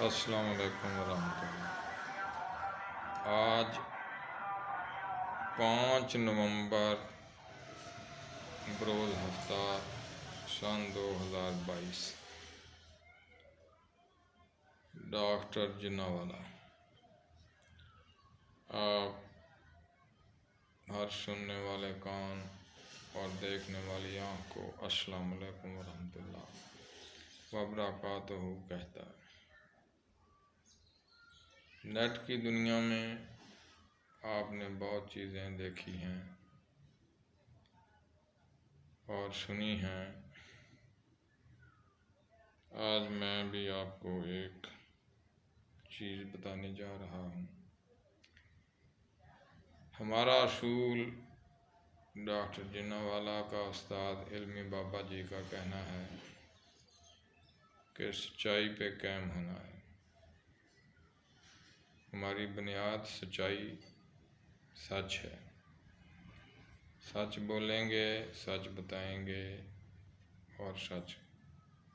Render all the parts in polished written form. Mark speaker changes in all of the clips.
Speaker 1: अस्सलाम वालेकुम वरहमतुल्लाह। आज 5 नवंबर बरोज़ हफ्ता सन 2022। डॉक्टर जिन्नावाला। आप हर सुनने वाले कान और देखने वाली आँख को अस्सलाम वालेकुम वरहमतुल्लाह वबरकातुहू कहता है। नेट की दुनिया में आपने बहुत चीज़ें देखी हैं और सुनी हैं। आज मैं भी आपको एक चीज़ बताने जा रहा हूँ। हमारा असूल डॉक्टर जिन्नावाला का उस्ताद इल्मी बाबा जी का कहना है कि सच्चाई पे कायम होना है। हमारी बुनियाद सच्चाई, सच है। सच बोलेंगे, सच बताएंगे और सच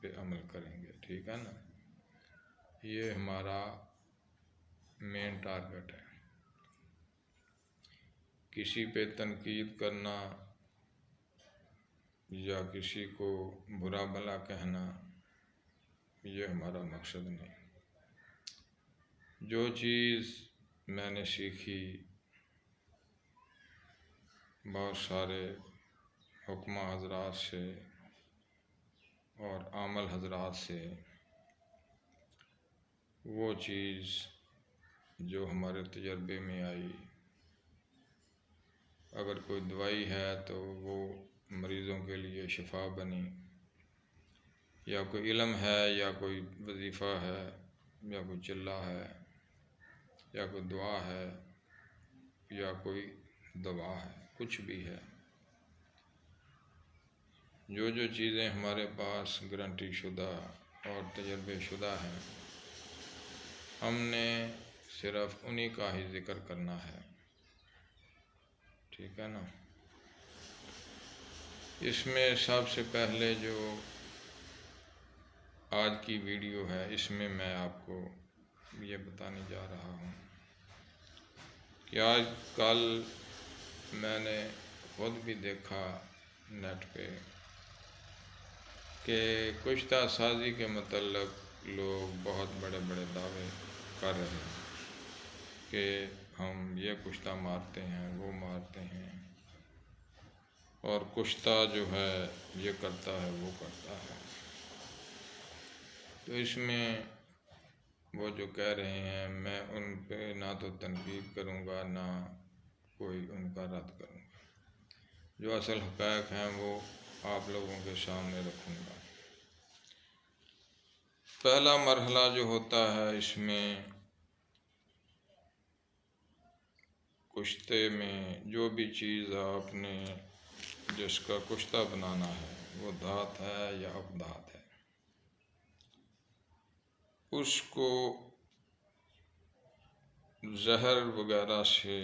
Speaker 1: पे अमल करेंगे। ठीक है ना? ये हमारा मेन टारगेट है। किसी पे तनकीद करना या किसी को बुरा भला कहना, ये हमारा मकसद नहीं। जो चीज़ मैंने सीखी बहुत सारे हुक्मा हजरात से और आमल हजरात से, वो चीज़ जो हमारे तजर्बे में आई, अगर कोई दवाई है तो वो मरीज़ों के लिए शिफा बनी, या कोई इल्म है, या कोई वजीफ़ा है, या कोई चिल्ला है, या कोई दुआ है, या कोई दवा है, कुछ भी है। जो जो चीज़ें हमारे पास गारंटी शुदा और तजर्बे शुदा हैं, हमने सिर्फ उन्हीं का ही जिक्र करना है। ठीक है ना? इसमें सबसे पहले जो आज की वीडियो है, इसमें मैं आपको ये बताने जा रहा हूँ कि आज कल मैंने खुद भी देखा नेट पे कि कुश्ता साजी के मतलब लोग बहुत बड़े बड़े दावे कर रहे हैं कि हम ये कुश्ता मारते हैं, वो मारते हैं, और कुश्ता जो है ये करता है, वो करता है। तो इसमें वो जो कह रहे हैं, मैं उन पे ना तो तनकीद करूँगा, ना कोई उनका रद्द करूँगा। जो असल हक़ाइक़ हैं वो आप लोगों के सामने रखूँगा। पहला मरहला जो होता है इसमें, कुश्ते में जो भी चीज़ आपने जिसका कुश्ता बनाना है, वो धात है या अपधात है, उसको जहर वगैरह से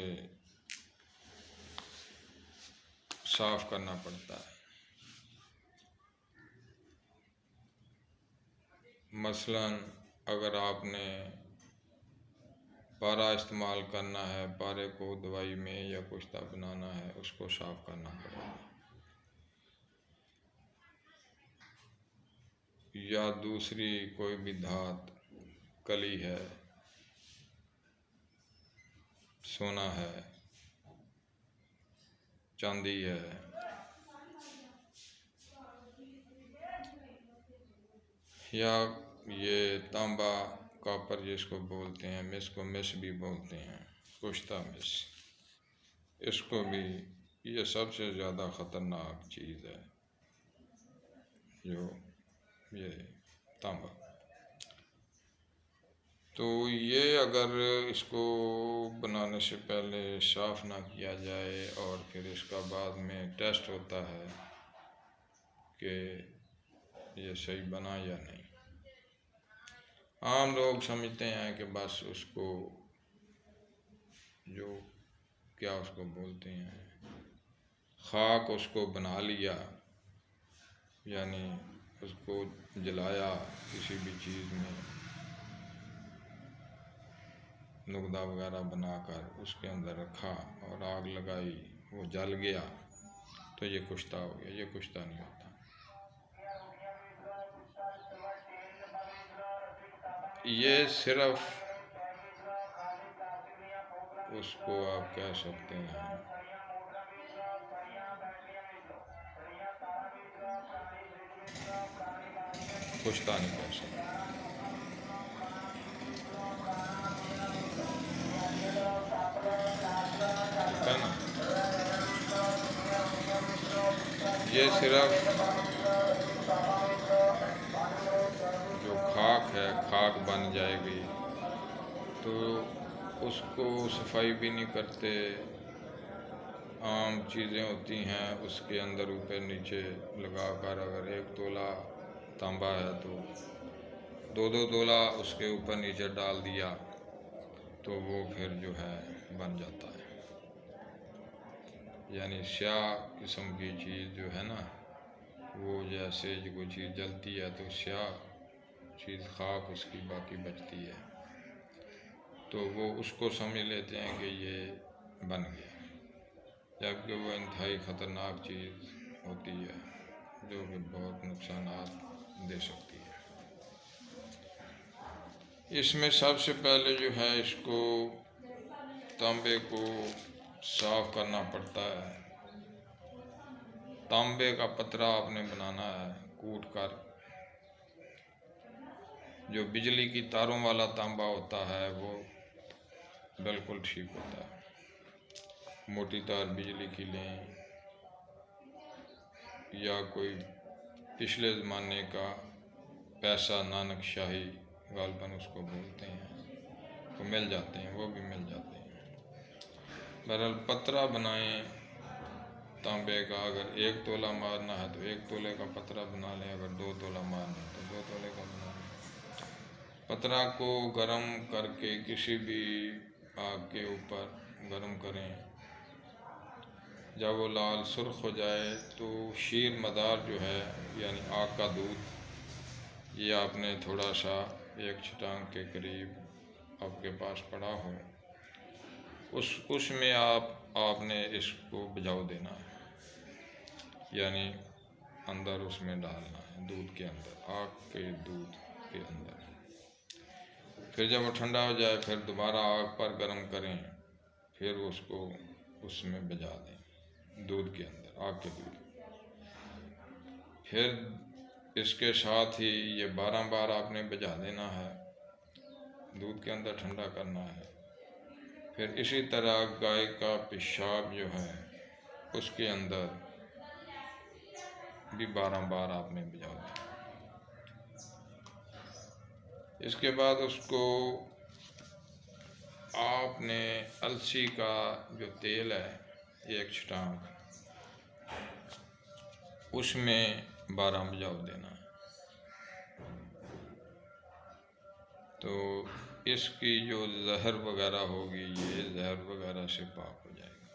Speaker 1: साफ़ करना पड़ता है। मसलन अगर आपने पारा इस्तेमाल करना है, पारे को दवाई में या कुश्ता बनाना है, उसको साफ़ करना पड़ेगा। या दूसरी कोई भी धात, कली है, सोना है, चांदी है, या ये तांबा, कॉपर जिसको बोलते हैं, मिस को मिस भी बोलते हैं, कुश्ता मिस, इसको भी, ये सबसे ज़्यादा ख़तरनाक चीज़ है जो ये तांबा। तो ये अगर इसको बनाने से पहले साफ़ ना किया जाए और फिर इसका बाद में टेस्ट होता है कि ये सही बना या नहीं। आम लोग समझते हैं कि बस उसको जो क्या उसको बोलते हैं, खाक उसको बना लिया, यानी उसको जलाया किसी भी चीज़ में, नुकदा वगैरह बनाकर उसके अंदर रखा और आग लगाई, वो जल गया तो ये कुश्ता हो गया। ये कुश्ता नहीं होता। ये सिर्फ उसको आप कह सकते हैं कुश्ता नहीं कह सकते, ठीक है ना। ये सिर्फ जो खाक है, खाक बन जाएगी तो उसको सफाई भी नहीं करते। आम चीज़ें होती हैं उसके अंदर ऊपर नीचे लगाकर, अगर 1 तोला तांबा है तो 2-2 तोला उसके ऊपर नीचे डाल दिया तो वो फिर जो है बन जाता है। यानी स्याह किस्म की चीज़ जो है ना, वो जैसे जो कोई चीज़ जलती है तो स्याह चीज़ खाक उसकी बाकी बचती है, तो वो उसको समझ लेते हैं कि ये बन गया, जबकि वो इंतहाई ख़तरनाक चीज़ होती है जो कि बहुत नुकसानात दे सकती है। इसमें सबसे पहले जो है इसको तांबे को साफ़ करना पड़ता है। तांबे का पतरा आपने बनाना है कूट कर। जो बिजली की तारों वाला तांबा होता है वो बिल्कुल ठीक होता है। मोटी तार बिजली की लें या कोई पिछले ज़माने का पैसा नानक शाही गालबन उसको बोलते हैं, वो मिल जाते हैं, वो भी मिल जाते हैं। बहरहाल पतरा बनाएं तांबे का। अगर 1 तोला मारना है तो 1 तोले का पतरा बना लें, अगर 2 तोला मारना है तो 2 तोले का बना लें। पतरा को गर्म करके किसी भी आग के ऊपर गर्म करें। जब वो लाल सुर्ख हो जाए तो शीर मदार जो है यानी आग का दूध, ये आपने थोड़ा सा 1 छटांग के करीब आपके पास पड़ा हो, उसमें आपने इसको भिगो देना है, यानी अंदर उसमें डालना है, दूध के अंदर, आग के दूध के अंदर। फिर जब वो ठंडा हो जाए फिर दोबारा आग पर गर्म करें, फिर उसको उसमें भिजा दें दूध के अंदर, आग के दूध। फिर इसके साथ ही ये 12 बार आपने भिजा देना है, दूध के अंदर ठंडा करना है। फिर इसी तरह गाय का पेशाब जो है उसके अंदर भी 12 बार आपने भिजा देना। इसके बाद उसको आपने अलसी का जो तेल है 1 छटांग उसमें 12 भिजा देना है, तो इसकी जो जहर वगैरह होगी ये जहर वगैरह से पाक हो जाएगी।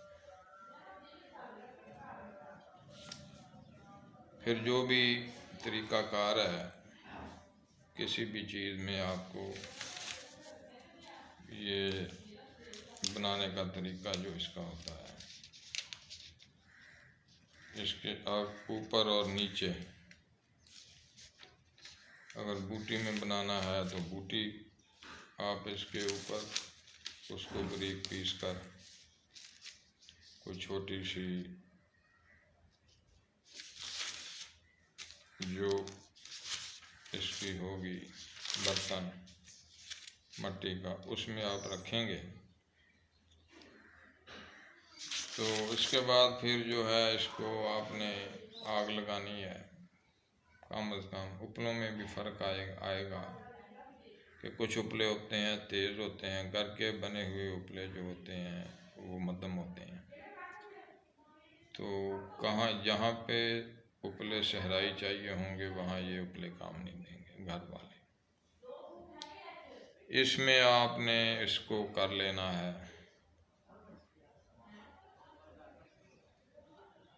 Speaker 1: फिर जो भी तरीक़ाकार है किसी भी चीज़ में आपको ये बनाने का तरीका जो इसका होता है, इसके आग ऊपर और नीचे, अगर बूटी में बनाना है तो बूटी आप इसके ऊपर उसको बारीक पीस कर कोई छोटी सी जो इसकी होगी बर्तन मट्टी का, उसमें आप रखेंगे तो इसके बाद फिर जो है इसको आपने आग लगानी है। कम अज़ कम उपलों में भी फ़र्क आएगा कि कुछ उपले होते हैं तेज़ होते हैं, घर के बने हुए उपले जो होते हैं वो मध्यम होते हैं। तो कहाँ जहाँ पे उपले सहराई चाहिए होंगे वहाँ ये उपले काम नहीं देंगे घर वाले। इसमें आपने इसको कर लेना है,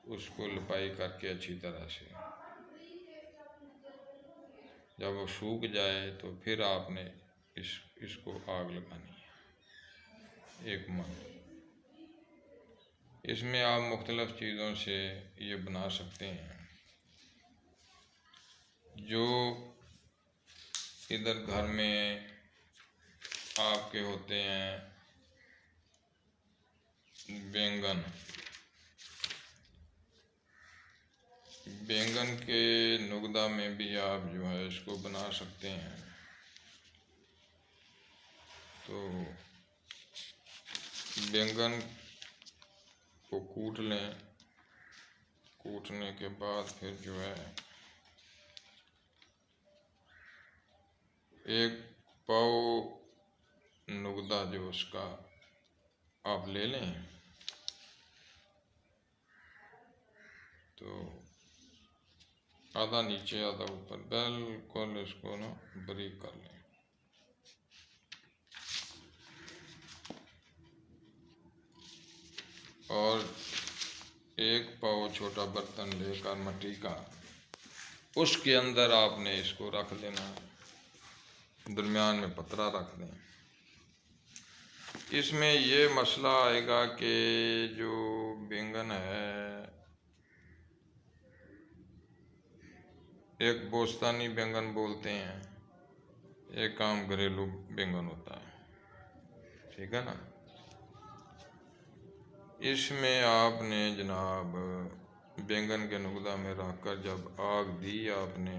Speaker 1: उसको लिपाई करके अच्छी तरह से। जब वो सूख जाए तो फिर आपने इसको आग लगानी है। 1 मन। इसमें आप मुख्तलिफ़ चीज़ों से ये बना सकते हैं। जो इधर घर में आपके होते हैं बैंगन के नुगदा में भी आप जो है इसको बना सकते हैं। तो बैंगन को कूट लें, कूटने के बाद फिर जो है 1 पाव नुगदा जो उसका आप ले लें। तो आधा नीचे आधा ऊपर बिल्कुल इसको ना बारीक कर लें। और 1 पाव छोटा बर्तन लेकर मिट्टी का, उसके अंदर आपने इसको रख देना है, दरमियान में पतरा रख दें। इसमें ये मसला आएगा कि जो बैंगन है, एक बोस्तानी बैंगन बोलते हैं, एक आम घरेलू बैंगन होता है, ठीक है ना। इसमें आपने जनाब बैंगन के नुगदा में रखकर जब आग दी आपने,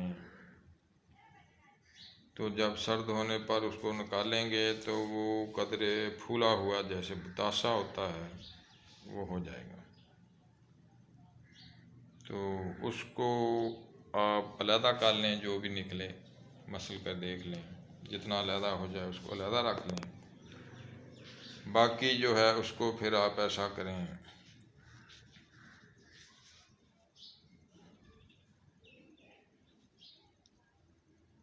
Speaker 1: तो जब सर्द होने पर उसको निकालेंगे तो वो कदरे फूला हुआ जैसे बतासा होता है वो हो जाएगा। तो उसको आप अलहदा कर लें, जो भी निकले मसल कर देख लें, जितना अलहदा हो जाए उसको अलहदा रख लें। बाकी जो है उसको फिर आप ऐसा करें,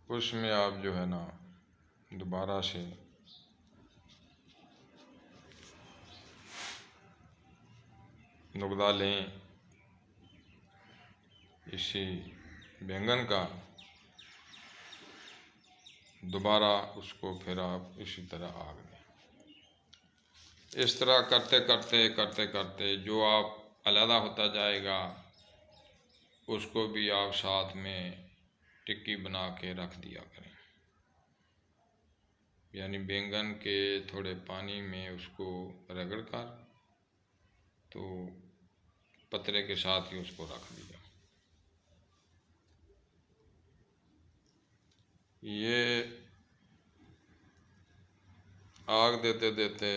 Speaker 1: उसमें आप जो है ना दोबारा से नुगदा लें इसी बैंगन का, दोबारा उसको फिर आप इसी तरह आग दें। इस तरह करते करते जो आप अलहदा होता जाएगा उसको भी आप साथ में टिक्की बना के रख दिया करें। यानी बैंगन के थोड़े पानी में उसको रगड़ कर तो पतरे के साथ ही उसको रख दिया। ये आग देते देते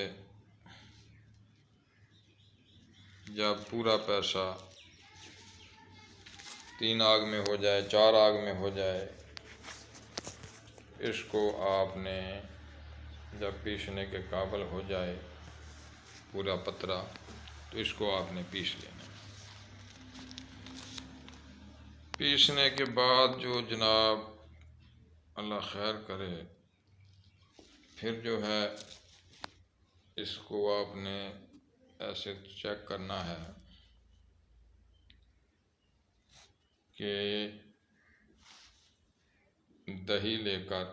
Speaker 1: जब पूरा पैसा 3 आग में हो जाए, 4 आग में हो जाए, इसको आपने जब पीसने के काबिल हो जाए पूरा पतरा, तो इसको आपने पीस लेना। पीसने के बाद जो जनाब अल्लाह खैर करे, फिर जो है इसको आपने ऐसे चेक करना है कि दही लेकर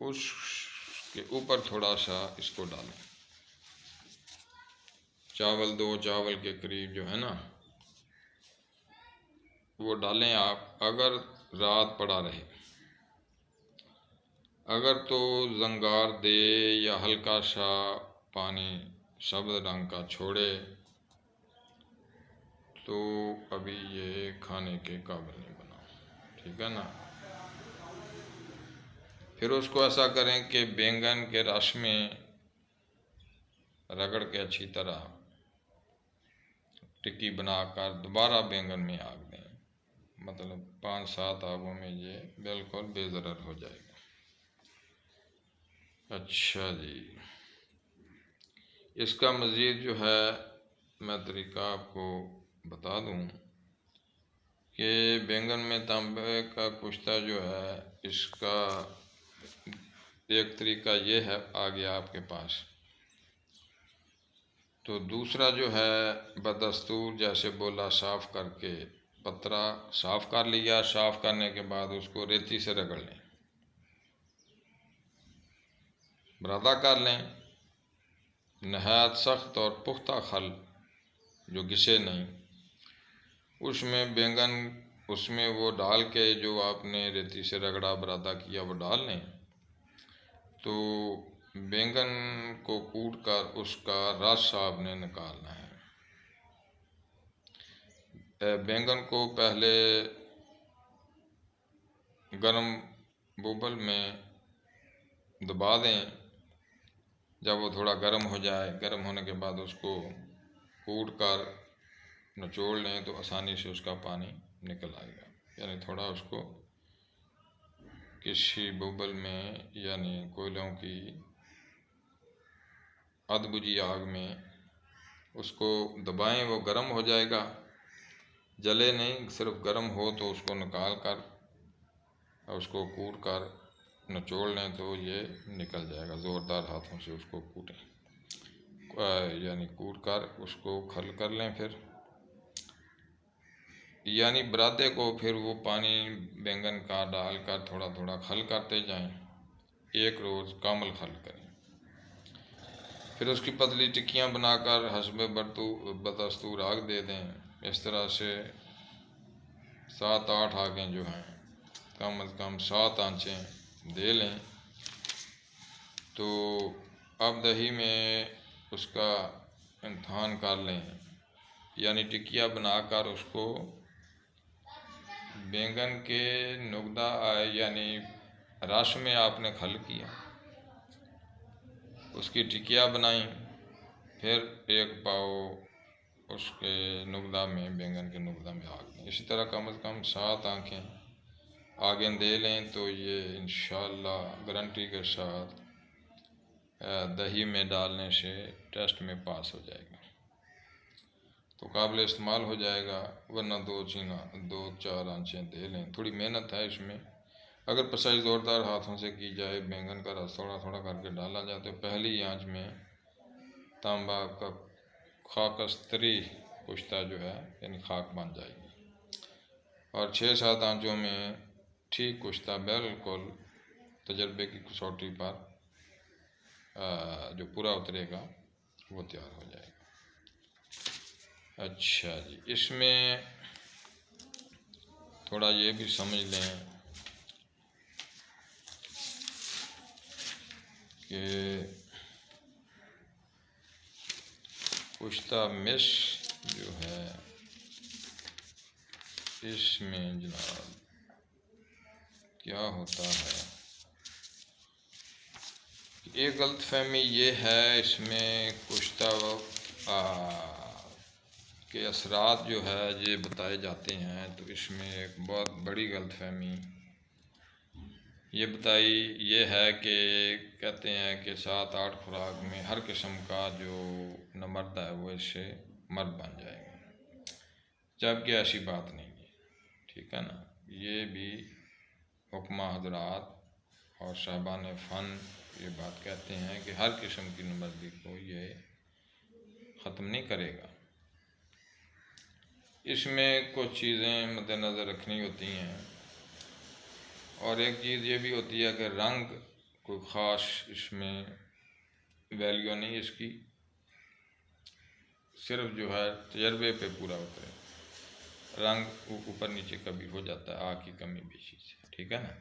Speaker 1: उसके ऊपर थोड़ा सा इसको डालें। चावल 2 चावल के करीब जो है ना वो डालें आप। अगर रात पड़ा रहे, अगर तो जंगार दे या हल्का सा पानी सब्ज़ रंग का छोड़े तो अभी ये खाने के काबिल नहीं बना, ठीक है ना। फिर उसको ऐसा करें कि बैंगन के रस में रगड़ के अच्छी तरह टिक्की बनाकर दोबारा बैंगन में आग दें। मतलब 5-7 आगों में ये बिल्कुल बेज़रर हो जाएगा। अच्छा जी, इसका मज़ीद जो है मैं तरीका आपको बता दूं कि बैंगन में तांबे का कुश्ता जो है, इसका एक तरीका ये है आ गया आपके पास। तो दूसरा जो है बदस्तूर जैसे बोला, साफ़ करके पतरा साफ़ कर लिया, साफ़ करने के बाद उसको रेती से रगड़ लें, बरादा कर लें। नहायत सख्त और पुख्ता खल जो घिसे नहीं, उसमें बैंगन, उसमें वो डाल के जो आपने रेती से रगड़ा बरादा किया वो डाल लें। तो बैंगन को कूट कर उसका रस आपने निकालना है। बैंगन को पहले गरम बुबल में दबा दें। जब वो थोड़ा गर्म हो जाए, गर्म होने के बाद उसको कूट कर निचोड़ लें तो आसानी से उसका पानी निकल आएगा। यानी थोड़ा उसको किसी बुबल में यानी कोयलों की अधबुझी आग में उसको दबाएं, वो गर्म हो जाएगा। जले नहीं, सिर्फ गर्म हो तो उसको निकाल कर उसको कूट कर निचोड़ लें तो ये निकल जाएगा। ज़ोरदार हाथों से उसको कूटें, यानी कूट कर उसको खल कर लें। फिर यानी बरादे को फिर वो पानी बैंगन का डाल कर थोड़ा थोड़ा खल करते जाएं। एक रोज़ कामल खल करें। फिर उसकी पतली टिक्कियाँ बनाकर हस्बे बदस्तूर आग दे दें। इस तरह से 7-8 आगें जो हैं, कम अज़ कम 7 आंचें दे लें। तो अब दही में उसका इम्तहान कर लें, यानी टिक्किया बनाकर उसको बैंगन के नुकदा यानी रस में आपने खल किया, उसकी टिक्किया बनाई। फिर एक पाव उसके नुकदा में, बैंगन के नुकदा में आग दें। इसी तरह कम से कम 7 आगें दे लें तो ये इंशाअल्लाह गारंटी के साथ दही में डालने से टेस्ट में पास हो जाएगा, तो काबिल इस्तेमाल हो जाएगा। वरना 2-4 आंचें दे लें। थोड़ी मेहनत है इसमें। अगर पसाई ज़ोरदार हाथों से की जाए, बैंगन का रस थोड़ा थोड़ा करके डाला जाए तो पहली आंच में तांबा का खाकस्तरी कुश्ता जो है यानी खाक बन जाएगी। और 6-7 आंचों में ठीक कुश्ता बिल्कुल तजर्बे की कसौटी पर जो पूरा उतरेगा वो तैयार हो जाएगा। अच्छा जी, इसमें थोड़ा ये भी समझ लें कि कुश्ता मिश जो है इसमें जनाब क्या होता है, एक गलतफहमी ये है इसमें कुश्ता के असरात जो है ये बताए जाते हैं। तो इसमें एक बहुत बड़ी गलतफहमी ये है कि कहते हैं कि 7-8 खुराक में हर किस्म का जो नमर्द है वो इससे मर्द बन जाएगा, जबकि ऐसी बात नहीं है। ठीक है ना। ये भी हुक्मा हजरात और साहबान फ़न ये बात कहते हैं कि हर किस्म की नमर्दी को ये ख़त्म नहीं करेगा। इसमें कुछ चीज़ें मद्देनज़र रखनी होती हैं। और एक चीज़ ये भी होती है कि रंग कोई ख़ास इसमें वैल्यू नहीं इसकी, सिर्फ जो है तजर्बे पे पूरा होता है। रंग ऊपर नीचे कभी हो जाता है आग की कमी बेशी से। ठीक है ना।